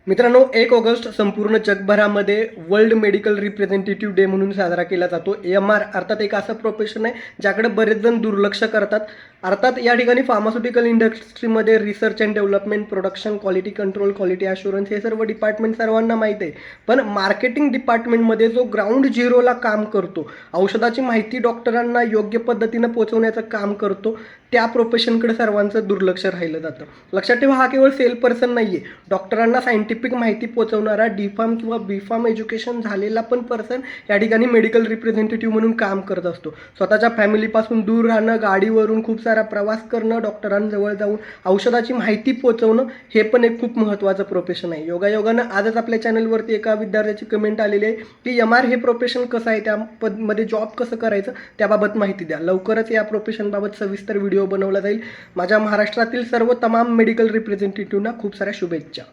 मित्रांनो, 1 ऑगस्ट संपूर्ण जगभरामध्ये वर्ल्ड मेडिकल रिप्रेझेंटेटिव्ह डे म्हणून साजरा केला जातो. AMR अर्थात एक असं प्रोफेशन आहे ज्याकडे बरेच जण दुर्लक्ष करतात. अर्थात या ठिकाणी फार्मास्युटिकल इंडस्ट्रीमध्ये research and development, production, quality control, quality assurance हे सर्व डिपार्टमेंट सर्वांना माहीत आहे. पण मार्केटिंग डिपार्टमेंटमध्ये जो ग्राउंड झिरोला काम करतो, औषधाची माहिती डॉक्टरांना योग्य पद्धतीनं पोहोचवण्याचं काम करतो, त्या प्रोफेशनकडे सर्वांचं दुर्लक्ष राहिलं जातं. लक्षात ठेवा, हा केवळ सेल पर्सन नाही आहे. डॉक्टरांना सायंटिफिक माहिती पोहोचवणारा D.Pharm किंवा B.Pharm एज्युकेशन झालेला पण पर्सन या ठिकाणी मेडिकल रिप्रेझेंटेटिव्ह म्हणून काम करत असतो. स्वतःच्या फॅमिलीपासून दूर राहणं, गाडीवरून खूप सारा प्रवास करणं, डॉक्टरांजवळ जाऊन औषधाची माहिती पोहोचवणं हे पण एक खूप महत्त्वाचं प्रोफेशन आहे. योगायोगानं आजच आपल्या चॅनलवरती एका विद्यार्थ्याची कमेंट आलेली आहे की MR हे प्रोफेशन कसं आहे, त्यामध्ये जॉब कसं करायचं त्याबाबत माहिती द्या. लवकरच या प्रोफेशनबाबत सविस्तर व्हिडिओ बनवला जाईल. माझ्या महाराष्ट्रातील सर्व तमाम मेडिकल रिप्रेझेंटेटिव्हना खूप साऱ्या शुभेच्छा.